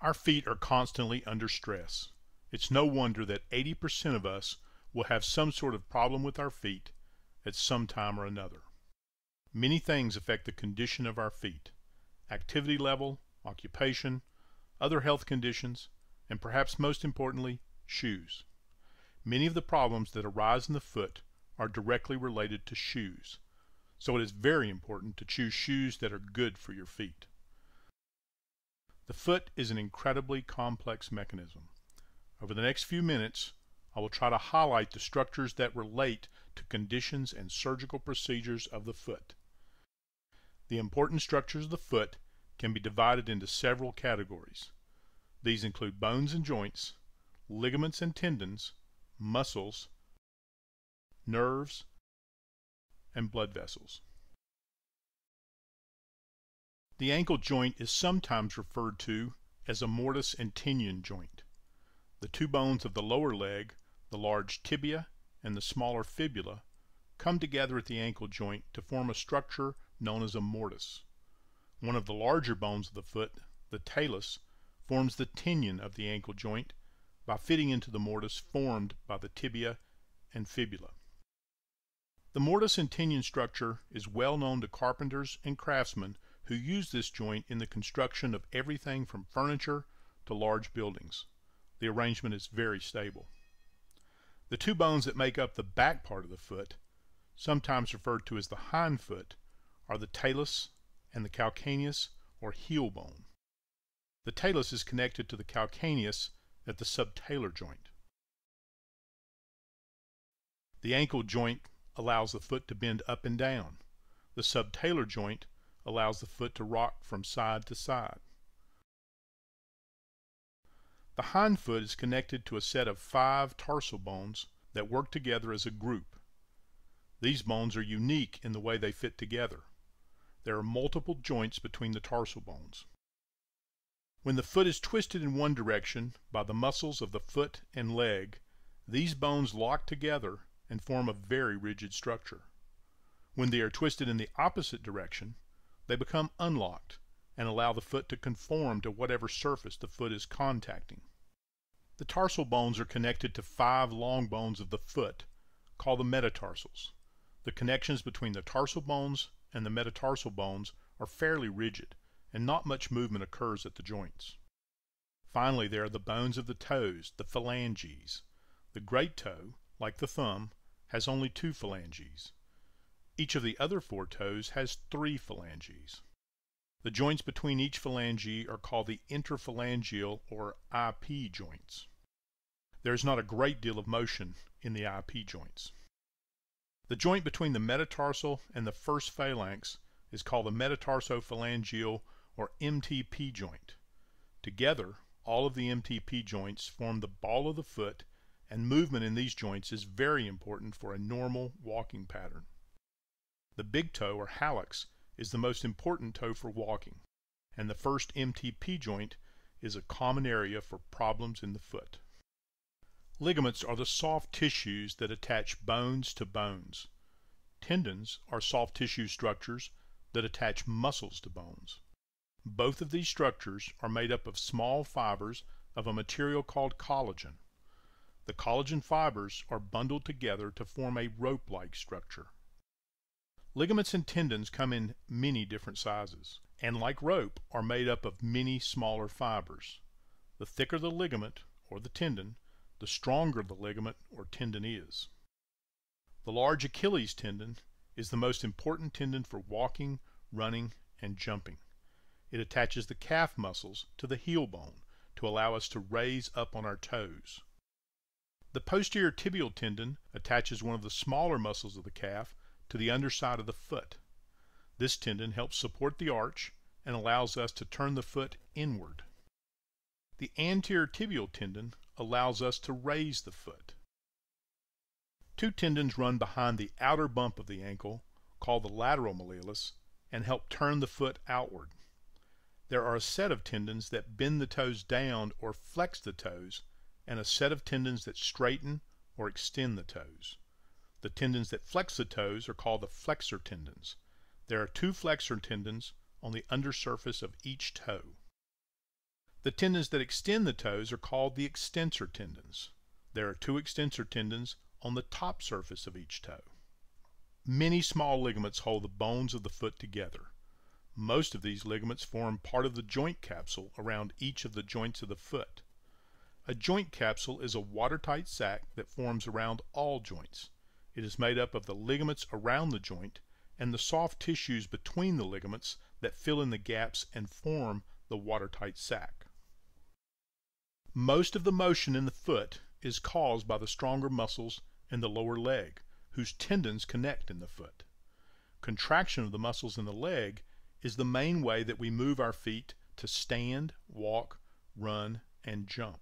Our feet are constantly under stress. It's no wonder that 80% of us will have some sort of problem with our feet at some time or another. Many things affect the condition of our feet: activity level, occupation, other health conditions, and perhaps most importantly, shoes. Many of the problems that arise in the foot are directly related to shoes, so it is very important to choose shoes that are good for your feet. The foot is an incredibly complex mechanism. Over the next few minutes, I will try to highlight the structures that relate to conditions and surgical procedures of the foot. The important structures of the foot can be divided into several categories. These include bones and joints, ligaments and tendons, muscles, nerves, and blood vessels. The ankle joint is sometimes referred to as a mortise and tendon joint. The two bones of the lower leg, the large tibia and the smaller fibula, come together at the ankle joint to form a structure known as a mortise. One of the larger bones of the foot, the talus, forms the tendon of the ankle joint by fitting into the mortise formed by the tibia and fibula. The mortise and tendon structure is well known to carpenters and craftsmen who use this joint in the construction of everything from furniture to large buildings. The arrangement is very stable. The two bones that make up the back part of the foot, sometimes referred to as the hind foot, are the talus and the calcaneus or heel bone. The talus is connected to the calcaneus at the subtalar joint. The ankle joint allows the foot to bend up and down. The subtalar joint allows the foot to rock from side to side. The hind foot is connected to a set of 5 tarsal bones that work together as a group. These bones are unique in the way they fit together. There are multiple joints between the tarsal bones. When the foot is twisted in one direction by the muscles of the foot and leg, these bones lock together and form a very rigid structure. When they are twisted in the opposite direction, they become unlocked and allow the foot to conform to whatever surface the foot is contacting. The tarsal bones are connected to 5 long bones of the foot, called the metatarsals. The connections between the tarsal bones and the metatarsal bones are fairly rigid, and not much movement occurs at the joints. Finally, there are the bones of the toes, the phalanges. The great toe, like the thumb, has only 2 phalanges. Each of the other 4 toes has 3 phalanges. The joints between each phalange are called the interphalangeal or IP joints. There is not a great deal of motion in the IP joints. The joint between the metatarsal and the first phalanx is called the metatarsophalangeal or MTP joint. Together, all of the MTP joints form the ball of the foot, and movement in these joints is very important for a normal walking pattern. The big toe or hallux is the most important toe for walking, and the first MTP joint is a common area for problems in the foot. Ligaments are the soft tissues that attach bones to bones. Tendons are soft tissue structures that attach muscles to bones. Both of these structures are made up of small fibers of a material called collagen. The collagen fibers are bundled together to form a rope-like structure. Ligaments and tendons come in many different sizes, and like rope are made up of many smaller fibers. The thicker the ligament or the tendon, the stronger the ligament or tendon is. The large Achilles tendon is the most important tendon for walking, running, and jumping. It attaches the calf muscles to the heel bone to allow us to raise up on our toes. The posterior tibial tendon attaches one of the smaller muscles of the calf to the underside of the foot. This tendon helps support the arch and allows us to turn the foot inward. The anterior tibial tendon allows us to raise the foot. 2 tendons run behind the outer bump of the ankle, called the lateral malleolus, and help turn the foot outward. There are a set of tendons that bend the toes down or flex the toes, and a set of tendons that straighten or extend the toes. The tendons that flex the toes are called the flexor tendons. There are 2 flexor tendons on the undersurface of each toe. The tendons that extend the toes are called the extensor tendons. There are 2 extensor tendons on the top surface of each toe. Many small ligaments hold the bones of the foot together. Most of these ligaments form part of the joint capsule around each of the joints of the foot. A joint capsule is a watertight sac that forms around all joints. It is made up of the ligaments around the joint and the soft tissues between the ligaments that fill in the gaps and form the watertight sac. Most of the motion in the foot is caused by the stronger muscles in the lower leg, whose tendons connect in the foot. Contraction of the muscles in the leg is the main way that we move our feet to stand, walk, run, and jump.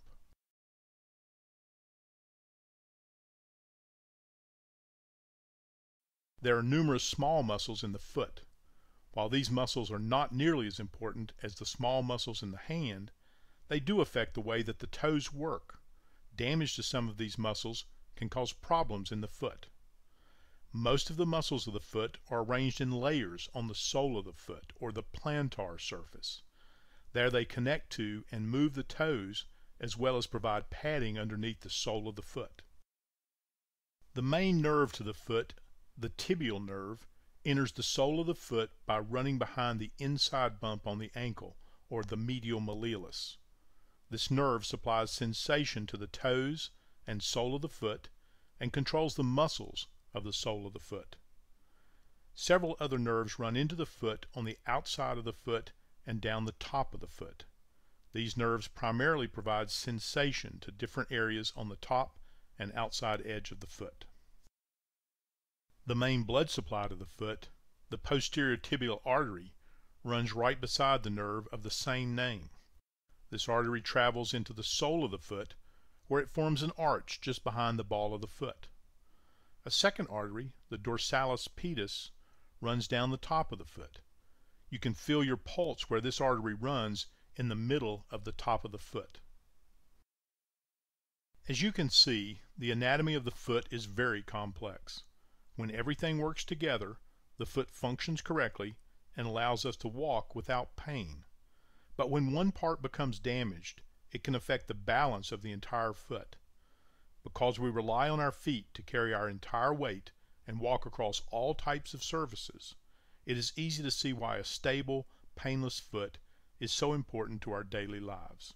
There are numerous small muscles in the foot. While these muscles are not nearly as important as the small muscles in the hand, they do affect the way that the toes work. Damage to some of these muscles can cause problems in the foot. Most of the muscles of the foot are arranged in layers on the sole of the foot, or the plantar surface. There they connect to and move the toes, as well as provide padding underneath the sole of the foot. The main nerve to the foot, the tibial nerve, enters the sole of the foot by running behind the inside bump on the ankle, or the medial malleolus. This nerve supplies sensation to the toes and sole of the foot and controls the muscles of the sole of the foot. Several other nerves run into the foot on the outside of the foot and down the top of the foot. These nerves primarily provide sensation to different areas on the top and outside edge of the foot. The main blood supply to the foot, the posterior tibial artery, runs right beside the nerve of the same name. This artery travels into the sole of the foot, where it forms an arch just behind the ball of the foot. A second artery, the dorsalis pedis, runs down the top of the foot. You can feel your pulse where this artery runs in the middle of the top of the foot. As you can see, the anatomy of the foot is very complex. When everything works together, the foot functions correctly and allows us to walk without pain. But when one part becomes damaged, it can affect the balance of the entire foot. Because we rely on our feet to carry our entire weight and walk across all types of surfaces, it is easy to see why a stable, painless foot is so important to our daily lives.